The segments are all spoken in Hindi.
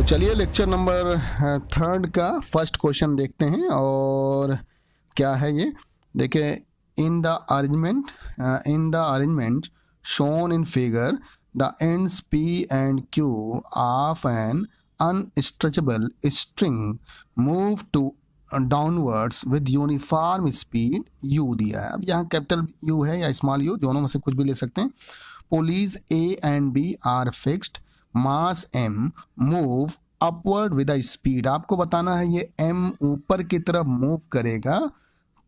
चलिए लेक्चर नंबर थर्ड का फर्स्ट क्वेश्चन देखते हैं और क्या है ये। देखिए, in the arrangement shown in figure the ends P and Q of an unstretchable string move to downwards with uniform speed u दिया है। अब यहाँ कैपिटल U है या स्मॉल u, दोनों में से कुछ भी ले सकते हैं। Pulleys A and B are fixed, mass m move upward with a speed. आपको बताना है ये m ऊपर की तरफ मूव करेगा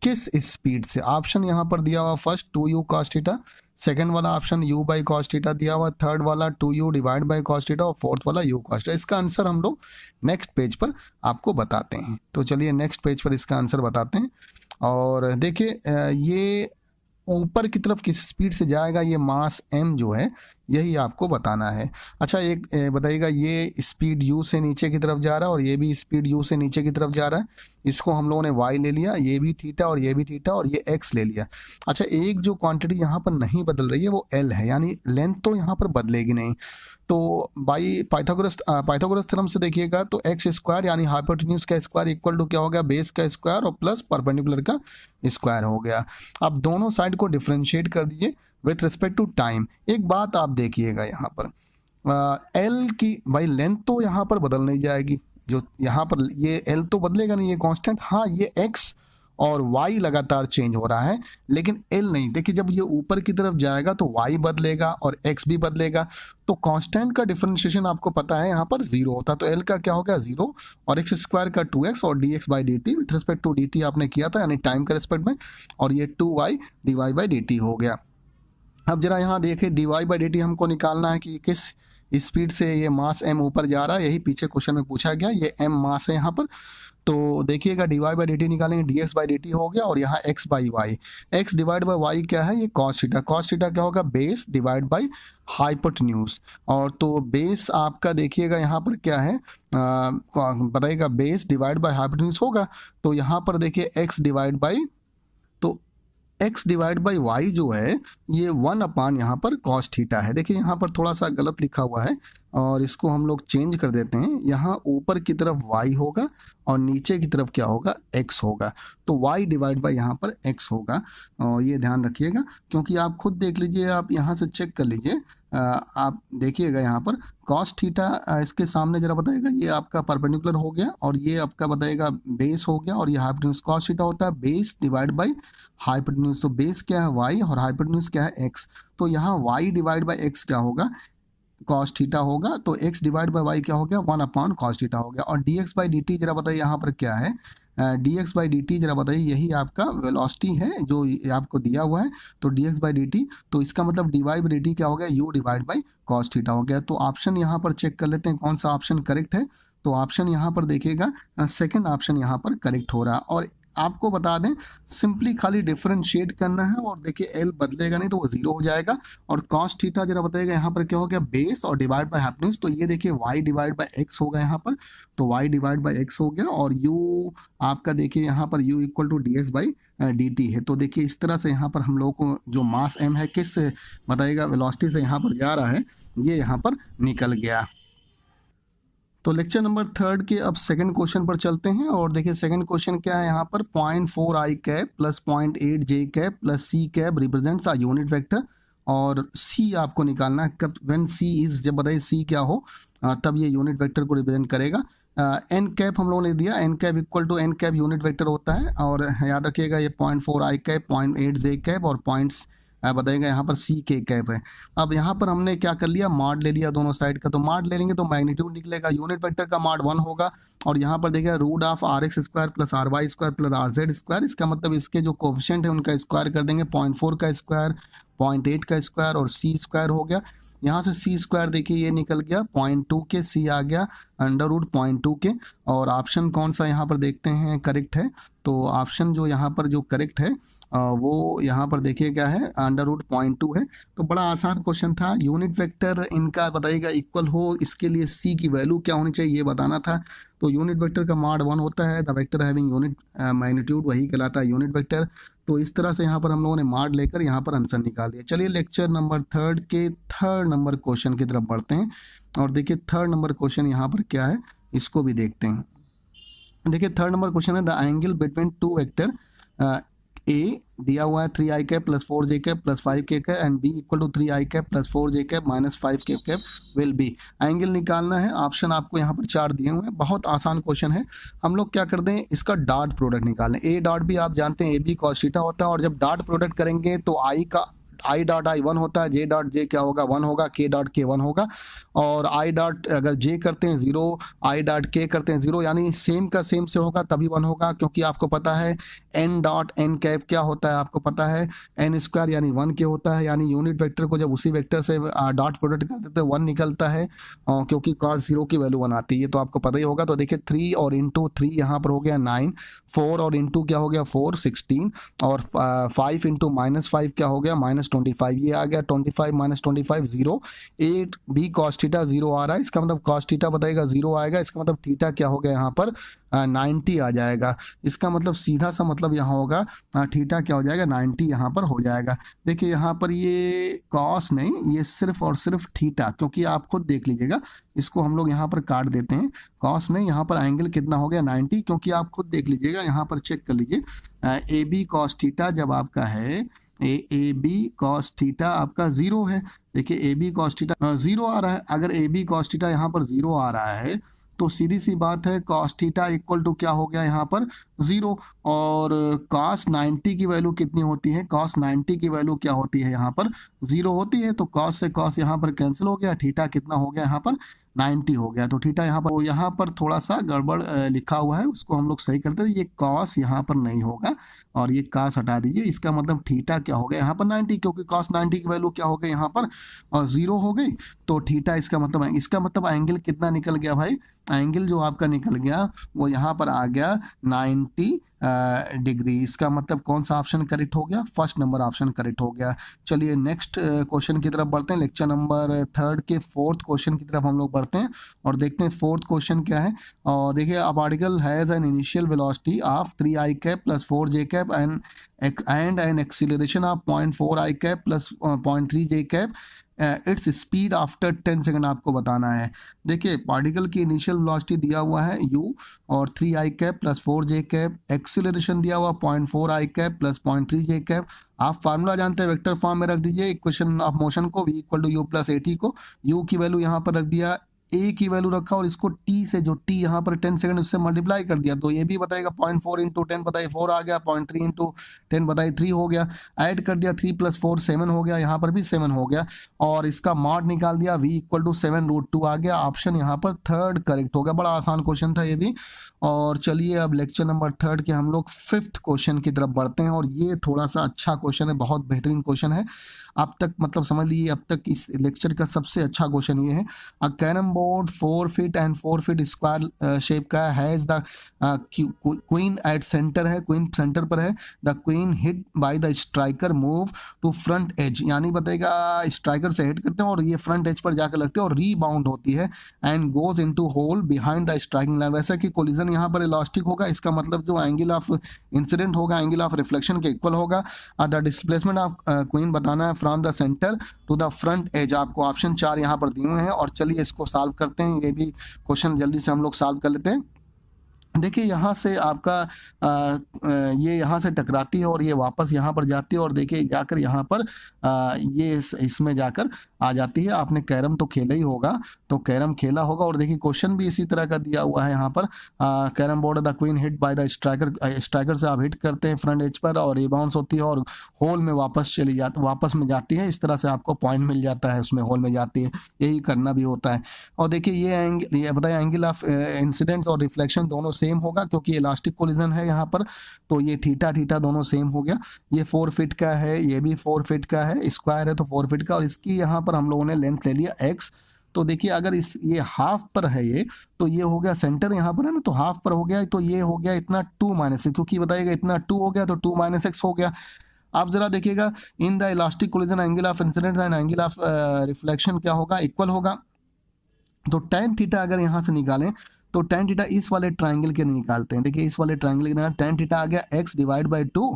किस स्पीड से। ऑप्शन यहाँ पर दिया हुआ first 2u cos theta, second वाला option u by cos theta दिया हुआ, थर्ड वाला 2u divide by cos theta और फोर्थ वाला u cos थीटा। इसका आंसर हम लोग नेक्स्ट पेज पर आपको बताते हैं। तो चलिए नेक्स्ट पेज पर इसका आंसर बताते हैं। और देखिए ये ऊपर की तरफ किस स्पीड से जाएगा, ये मास m जो है यही आपको बताना है। अच्छा एक बताइएगा, ये स्पीड u से नीचे की तरफ जा रहा है और ये भी स्पीड u से नीचे की तरफ जा रहा है। इसको हम लोगों ने y ले लिया, ये भी थीटा और ये भी थीटा और ये x ले लिया। अच्छा एक जो क्वांटिटी यहाँ पर नहीं बदल रही है वो l है, यानी लेंथ तो यहाँ पर बदलेगी नहीं। तो बाई पाइथागोरस थ्योरम से देखिएगा तो एक्स स्क्वायर यानी हाइपोटेन्यूज का स्क्वायर इक्वल टू क्या हो गया, बेस का स्क्वायर और प्लस परपेंडिकुलर का स्क्वायर हो गया। अब दोनों साइड को डिफरेंशिएट कर दीजिए विथ रिस्पेक्ट टू टाइम। एक बात आप देखिएगा यहाँ पर एल की भाई लेंथ तो यहाँ पर बदल नहीं जाएगी, जो यहाँ पर ये एल तो बदलेगा नहीं, ये कांस्टेंट। हाँ ये एक्स और y लगातार चेंज हो रहा है लेकिन l नहीं। देखिए जब ये ऊपर की तरफ जाएगा तो y बदलेगा और x भी बदलेगा। तो कांस्टेंट का डिफरेंशिएशन आपको पता है यहाँ पर 0 होता, तो l का क्या हो गया 0 और x स्क्वायर का 2x और dx by dt with respect to dt आपने किया था यानी टाइम के रिस्पेक्ट में, और ये 2y dy बाई dt हो गया। अब जरा यहाँ देखिए dy बाई dt हमको निकालना है कि किस स्पीड से ये मास m ऊपर जा रहा है, यही पीछे क्वेश्चन में पूछा गया। ये m मास है यहाँ पर, तो देखिएगा dy बाई dt निकालेंगे, dx बाई dt हो गया और यहाँ x by y, x divide by y क्या है, ये cos थीटा। cos थीटा क्या होगा, बेस डिवाइड बाई हाइपोटेन्यूज। और तो बेस आपका देखिएगा यहाँ पर क्या है, बताइएगा बेस डिवाइड बाई हाइपोटेन्यूज होगा। तो यहाँ पर देखिए x डिवाइड बाई, तो x डिवाइड बाई वाई जो है ये 1 अपान यहाँ पर cos थीटा है। देखिए यहाँ पर थोड़ा सा गलत लिखा हुआ है और इसको हम लोग चेंज कर देते हैं। यहाँ ऊपर की तरफ y होगा और नीचे की तरफ क्या होगा, x होगा। तो y डिवाइड बाई यहाँ पर x होगा, और ये ध्यान रखिएगा क्योंकि आप खुद देख लीजिए, आप यहाँ से चेक कर लीजिए। आप देखिएगा यहाँ पर cos थीटा इसके सामने जरा बताएगा, ये आपका परपेंडिकुलर हो गया और ये आपका बताएगा बेस हो गया और ये हाइपोटेन्यूज। cos थीटा होता है बेस डिवाइड बाई हाइपोटेन्यूज, तो बेस क्या है y और हाइपोटेन्यूज क्या है x। तो यहाँ y डिवाइड बाई x क्या होगा, cos थीटा होगा। तो x डिवाइड बाई वाई क्या हो गया, 1 अपॉन cos थीटा हो गया। और dx बाई dt जरा बताइए यहाँ पर क्या है, dx बाई dt जरा बताइए, यही आपका वेलोसिटी है जो आपको दिया हुआ है। तो dx बाई dt, तो इसका मतलब dy बाई dt क्या हो गया, u divide by cos theta हो गया। तो ऑप्शन यहाँ पर चेक कर लेते हैं कौन सा ऑप्शन करेक्ट है। तो ऑप्शन यहाँ पर देखिएगा सेकेंड ऑप्शन यहाँ पर करेक्ट हो रहा है। और आपको बता दें सिंपली खाली डिफरेंशिएट करना है और देखिए एल बदलेगा नहीं तो वो 0 हो जाएगा। और cos थीटा जरा बताइएगा यहाँ पर क्या हो गया, बेस और डिवाइड बाय हाइपोटेन्यूज। तो ये देखिए y डिवाइड बाय x होगा यहाँ पर, तो y डिवाइड बाय x हो गया। और u आपका देखिए यहाँ पर u equal to dx by dt है। तो देखिए इस तरह से यहाँ पर हम लोग को जो मास m है किस बताइएगा वेलोसिटी से यहाँ पर जा रहा है, ये यहाँ पर निकल गया। तो लेक्चर नंबर थर्ड के अब सेकंड क्वेश्चन पर चलते हैं। और देखिए सेकंड क्वेश्चन क्या है यहाँ पर, 0.4 i cap plus 0.8 j cap plus c cap represents a unit vector. और c आपको निकालना है कब, व्हेन c इज, जब बताइए c क्या हो तब ये यूनिट वेक्टर को रिप्रेजेंट करेगा। n कैप हम लोगों ने दिया, n cap equal to n cap unit vector होता है। और याद रखिएगा ये 0.4 i कैप, 0.8 j कैप और पॉइंट्स बताएगा यहाँ पर सी के कैप है। अब यहाँ पर हमने क्या कर लिया, मॉड ले लिया दोनों साइड का। तो मॉड ले लेंगे तो मैग्नीट्यूड निकलेगा, यूनिट वेक्टर का मॉड 1 होगा। और यहाँ पर देखिए root of r x square plus r y square plus r z square. इसका मतलब इसके जो कोफिशिएंट है उनका स्क्वायर कर देंगे, 0.4 का स्क्वायर, 0.8 का स्क्वायर और सी स्क्वायर हो गया। यहाँ से सी स्क्वायर देखिए ये निकल गया 0.2 के, सी आ गया अंडर रूट 0.2 के। और ऑप्शन कौन सा यहाँ पर देखते हैं करेक्ट है। तो ऑप्शन जो यहाँ पर जो करेक्ट है वो यहाँ पर देखिए क्या है, अंडर रूट 0.2 है। तो बड़ा आसान क्वेश्चन था। यूनिट वेक्टर इनका बताइएगा इक्वल हो, इसके लिए सी की वैल्यू क्या होनी चाहिए ये बताना था। तो यूनिट वेक्टर का मॉड 1 होता है, the vector having unit magnitude वही कहलाता है यूनिट वेक्टर। तो इस तरह से यहाँ पर हम लोगों ने माड लेकर यहाँ पर आंसर निकाल दिया। चलिए लेक्चर नंबर 3 के थर्ड नंबर क्वेश्चन की तरफ बढ़ते हैं और देखिए थर्ड नंबर क्वेश्चन यहाँ पर क्या है इसको भी देखते हैं। देखिए थर्ड नंबर क्वेश्चन है the angle between two vector a दिया हुआ है 3i cap plus 4j cap plus 5k cap and b equal to 3i cap plus 4j cap minus 5k cap will be. Angle निकालना है, ऑप्शन आपको यहाँ पर 4 दिए हुए हैं। बहुत आसान क्वेश्चन है। हम लोग क्या करते हैं, इसका डॉट प्रोडक्ट निकालें। ए डॉट भी आप जानते हैं ए बी कॉस थीटा होता है, और जब डॉट प्रोडक्ट करेंगे तो आई डॉट आई 1 होता है, जे डॉट जे क्या होगा 1 होगा, के डॉट के 1 होगा, और आई डॉट अगर जे करते हैं 0, आई डॉट के करते हैं 0, यानी सेम का सेम से होगा तभी 1 होगा। क्योंकि आपको पता है एन डॉट एन कैप क्या होता है, आपको पता है एन स्क्वायर यानी 1 के होता है, यानी यूनिट वेक्टर को जब उसी वेक्टर से डॉट प्रोडक्ट करते तो 1 निकलता है, क्योंकि cos 0 की वैल्यू 1 आती है, तो आपको पता ही होगा। तो देखिए 3 और इंटू 3 यहाँ पर हो गया 9, 4 और इंटू क्या हो गया 4 16, और 5 इंटू माइनस 5 क्या हो गया माइनस 25, ये आ गया 25 माइनस 25 0। 8 बी कॉस थीटा 0 आ रहा है, इसका मतलब कॉस थीटा बताएगा 0 आएगा, इसका मतलब थीटा क्या हो गया यहाँ पर 90 आ जाएगा। इसका मतलब सीधा सा मतलब यहाँ होगा थीटा क्या हो जाएगा 90 यहाँ पर हो जाएगा। देखिए यहाँ पर ये कॉस नहीं, ये सिर्फ और सिर्फ थीटा, क्योंकि आप खुद देख लीजिएगा, इसको हम लोग यहाँ पर काट देते हैं। कॉस नहीं, यहाँ पर एंगल कितना हो गया 90, क्योंकि आप खुद देख लीजिएगा, यहाँ पर चेक कर लीजिए ए बी कॉस थीटा जब आपका है ए बी कॉस थीटा आपका 0 है। देखिए ए बी कॉस थीटा 0 आ रहा है। अगर ए बी कॉस थीटा यहाँ पर 0 आ रहा है तो सीधी सी बात है कॉस थीटा इक्वल टू क्या हो गया यहाँ पर 0, और कॉस 90 की वैल्यू कितनी होती है, कॉस 90 की वैल्यू क्या होती है यहाँ पर 0 होती है। तो कॉस से कॉस यहाँ पर कैंसिल हो गया, थीटा कितना हो गया यहाँ पर 90 हो गया। तो थीटा यहाँ पर थोड़ा सा गड़बड़ लिखा हुआ है, उसको हम लोग सही करते हैं। ये कॉस यहाँ पर नहीं होगा और ये कॉस हटा दीजिए, इसका मतलब थीटा क्या हो गया यहाँ पर 90, क्योंकि कॉस 90 की वैल्यू क्या हो गई यहाँ पर 0 हो गई। तो थीटा इसका मतलब एंगल कितना निकल गया भाई, एंगल जो आपका निकल गया वो यहाँ पर आ गया 90 डिग्री। इसका मतलब कौन सा ऑप्शन करेक्ट हो गया, फर्स्ट नंबर ऑप्शन करेक्ट हो गया। चलिए नेक्स्ट क्वेश्चन की तरफ बढ़ते हैं। लेक्चर नंबर 3 के फोर्थ क्वेश्चन की तरफ हम लोग बढ़ते हैं और देखते हैं फोर्थ क्वेश्चन क्या है। और देखिए a particle has an initial velocity of 3i cap plus 4j cap and an acceleration of 0.4i cap plus 0.3j cap, its speed after 10 second आपको बताना है। देखिए पार्टिकल की इनिशियल वेलोसिटी दिया हुआ है u और 3i cap plus 4j cap, acceleration दिया हुआ 0.4i cap plus 0.3j cap. आप फार्मूला जानते हैं, वेक्टर फॉर्म में रख दीजिए इक्वेशन ऑफ मोशन को, v equal to u plus a t को, u की वैल्यू यहाँ पर रख दिया, ए की वैल्यू रखा और इसको टी से, जो टी यहाँ पर 10 सेकंड उससे मल्टीप्लाई कर दिया, तो ये भी बताएगा 0.4 इंटू 10 बताइए 4 आ गया, 0.3 इंटू 10 बताइए 3 हो गया, ऐड कर दिया 3 प्लस 4 7 हो गया, यहाँ पर भी 7 हो गया, और इसका मॉड निकाल दिया v इक्वल टू 7√2 आ गया। ऑप्शन यहाँ पर थर्ड करेक्ट हो गया। बड़ा आसान क्वेश्चन था ये भी। और चलिए अब लेक्चर नंबर 3 के हम लोग फिफ्थ क्वेश्चन की तरफ बढ़ते हैं, और ये थोड़ा सा अच्छा क्वेश्चन है, बहुत बेहतरीन क्वेश्चन है। अब तक मतलब समझ लीजिए अब तक इस लेक्चर का सबसे अच्छा क्वेश्चन ये है। A carrom board 4 feet and 4 feet square shape का has the queen at center है, क्वीन सेंटर पर है। The queen hit by the striker move to front edge, यानी बताएगा स्ट्राइकर से हिट करते हैं और ये फ्रंट एज पर जाकर लगते हैं और रीबाउंड होती है and goes into hole behind the striking line. वैसे कि कोलिजन यहाँ पर इलास्टिक होगा, इसका मतलब जो एंगल ऑफ इंसिडेंट होगा एंगल ऑफ रिफ्लेक्शन के इक्वल होगा। द डिस्प्लेसमेंट ऑफ क्वीन बताना है from the centre to the front edge. आपको ऑप्शन 4 यहाँ पर दिए हुए हैं, और चलिए इसको सॉल्व करते हैं। ये भी क्वेश्चन जल्दी से हम लोग सॉल्व कर लेते हैं। देखिए यहाँ से आपका ये यहाँ से टकराती है और ये वापस यहाँ पर जाती है, और देखिए जाकर यहाँ पर ये इसमें जाकर आ जाती है। आपने कैरम तो खेला ही होगा, तो कैरम खेला होगा, और देखिए क्वेश्चन भी इसी तरह का दिया हुआ है यहाँ पर। Carrom board the queen hit by the striker, striker से आप हिट करते हैं फ्रंट एज पर और रिबाउंस होती है और होल में वापस में जाती है। इस तरह से आपको पॉइंट मिल जाता है, उसमें होल में जाती है, यही करना भी होता है। और देखिए ये बताया एंगल ऑफ इंसिडेंस और रिफ्लेक्शन दोनों सेम होगा, क्योंकि इलास्टिक कोलिजन है यहाँ पर, तो ये थीटा दोनों सेम हो गया। ये 4 फीट का है, ये भी 4 फीट का है, स्क्वायर है तो 4 फीट का, और इसकी यहाँ पर हम लोगों ने लेंथ ले लिया x। तो देखिए अगर ये हाफ पर है ये, तो ये हो गया सेंटर यहाँ पर है ना, तो हाफ पर हो गया, तो ये हो गया इतना 2 माइनस, क्योंकि बताइएगा इतना 2 हो गया तो 2 माइनस x हो गया। आप जरा देखिएगा in the elastic collision angle of incidence and angle of reflection क्या होगा, इक्वल होगा। तो tan थीटा अगर यहाँ से निकालें तो tan थीटा इस वाले ट्राइंगल के लिए निकालते हैं। देखिए इस वाले ट्राइंगल के लिए tan थीटा आ गया x divide by 2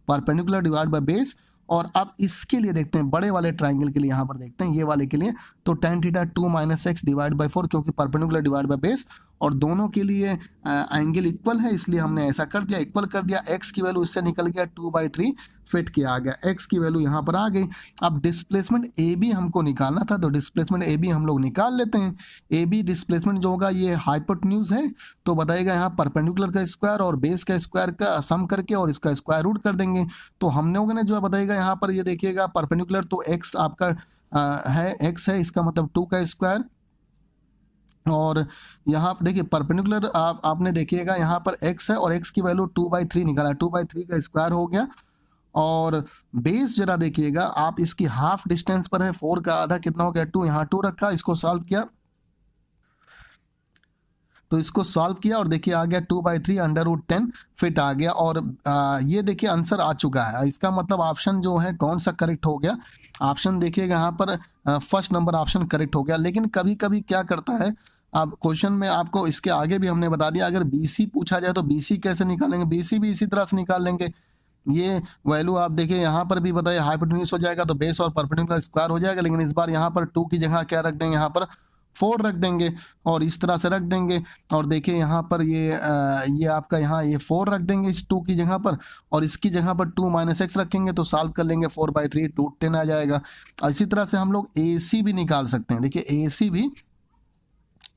perpendicular divide by base. और अब इसके लिए देखते हैं बड़े वाले ट्राइंगल के लिए, यहाँ पर देखते हैं ये वाले के लिए, तो tan theta 2 minus x divide by 4 क्योंकि परपेंडिकुलर डिवाइड बाई बेस और दोनों के लिए एंगल इक्वल है इसलिए हमने ऐसा कर दिया, इक्वल कर दिया। x की वैल्यू इससे निकल गया 2/3 फिट के आ गया, x की वैल्यू यहाँ पर आ गई। अब डिस्प्लेसमेंट ए बी हमको निकालना था तो डिस्प्लेसमेंट ए बी हम लोग निकाल लेते हैं। ए बी डिस्प्लेसमेंट जो होगा ये हाइपोटेन्यूज है तो बताइएगा यहाँ परपेंडिकुलर का स्क्वायर और बेस का स्क्वायर का सम करके और इसका स्क्वायर रूट कर देंगे। तो हम लोगों ने जो है बताइएगा यहाँ पर ये देखिएगा परपेंडिकुलर तो x आपका है, x है इसका मतलब 2 का स्क्वायर, और यहाँ पर देखिए परपेंडिकुलर आपने देखिएगा यहाँ पर x है और x की वैल्यू 2/3 निकाला, 2/3 का स्क्वायर हो गया। और बेस जरा देखिएगा आप इसकी हाफ डिस्टेंस पर है, 4 का आधा कितना हो गया 2, यहाँ 2 रखा, इसको सॉल्व किया तो इसको सॉल्व किया और देखिए आ गया 2/3 √10 फिट आ गया। और ये देखिए आंसर आ चुका है। इसका मतलब ऑप्शन जो है कौन सा करेक्ट हो गया, ऑप्शन देखिएगा यहाँ पर फर्स्ट नंबर ऑप्शन करेक्ट हो गया। लेकिन कभी कभी क्या करता है, अब क्वेश्चन में आपको इसके आगे भी हमने बता दिया, अगर BC पूछा जाए तो BC कैसे निकालेंगे, BC भी इसी तरह से निकाल लेंगे। ये वैल्यू आप देखिए यहाँ पर भी बताइए हाइपोटेन्यूज हो जाएगा तो बेस और परपेंडिकुलर स्क्वायर हो जाएगा, लेकिन इस बार यहाँ पर 2 की जगह क्या रख देंगे, यहाँ पर 4 रख देंगे और इस तरह से रख देंगे। और देखिए यहाँ पर ये आपका यहाँ ये 4 रख देंगे इस 2 की जगह पर, और इसकी जगह पर 2 माइनस एक्स रखेंगे तो सॉल्व कर लेंगे 4/3 2/10 आ जाएगा। इसी तरह से हम लोग AC भी निकाल सकते हैं। देखिए AC भी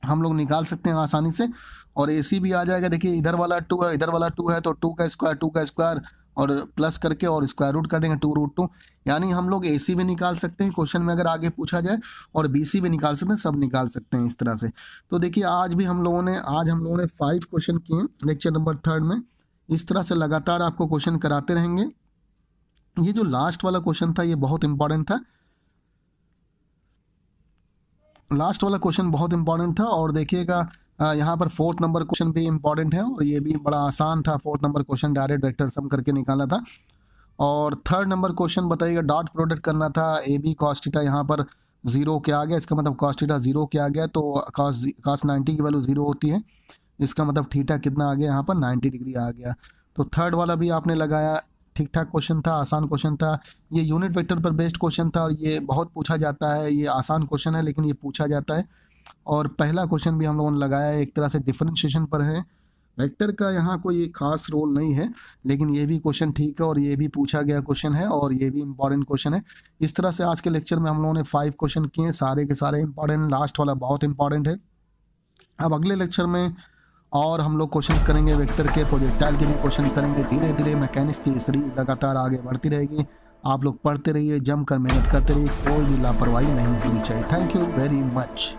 हम लोग निकाल सकते हैं आसानी से और AC भी आ जाएगा। देखिए इधर वाला 2 है, इधर वाला 2 है तो 2 का स्क्वायर और प्लस करके और स्क्वायर रूट कर देंगे 2√2, यानी हम लोग AC भी निकाल सकते हैं क्वेश्चन में अगर आगे पूछा जाए, और BC भी निकाल सकते हैं, सब निकाल सकते हैं इस तरह से। तो देखिए आज हम लोगों ने 5 क्वेश्चन किए लेक्चर नंबर 3 में। इस तरह से लगातार आपको क्वेश्चन कराते रहेंगे। ये जो लास्ट वाला क्वेश्चन था ये बहुत इंपॉर्टेंट था, लास्ट वाला क्वेश्चन बहुत इंपॉर्टेंट था। और देखिएगा यहाँ पर 4th नंबर क्वेश्चन भी इंपॉर्टेंट है और ये भी बड़ा आसान था। 4th number question direct vector sum करके निकाला था। और 3rd नंबर क्वेश्चन बताइएगा डॉट प्रोडक्ट करना था, AB cos थीटा यहाँ पर 0 के आ गया, इसका मतलब cos थीटा 0 के आ गया तो cos 90 की वैल्यू 0 होती है, इसका मतलब थीटा कितना आ गया यहाँ पर 90 डिग्री आ गया। तो 3rd वाला भी आपने लगाया, ठीक ठाक क्वेश्चन था, आसान क्वेश्चन था। ये यूनिट वेक्टर पर बेस्ड क्वेश्चन था और ये बहुत पूछा जाता है, ये आसान क्वेश्चन है लेकिन ये पूछा जाता है। और पहला क्वेश्चन भी हम लोगों ने लगाया है, एक तरह से डिफरेंशिएशन पर है। वेक्टर का यहाँ कोई खास रोल नहीं है लेकिन ये भी क्वेश्चन ठीक है और ये भी पूछा गया क्वेश्चन है और ये भी इंपॉर्टेंट क्वेश्चन है। इस तरह से आज के लेक्चर में हम लोगों ने 5 क्वेश्चन किए, सारे के सारे इंपॉर्टेंट, लास्ट वाला बहुत इंपॉर्टेंट है। अब अगले लेक्चर में और हम लोग क्वेश्चन करेंगे वेक्टर के, प्रोजेक्टाइल के भी क्वेश्चन करेंगे। धीरे धीरे मैकेनिक्स की सीरीज लगातार आगे बढ़ती रहेगी। आप लोग पढ़ते रहिए, जमकर मेहनत करते रहिए, कोई भी लापरवाही नहीं होनी चाहिए। Thank you very much.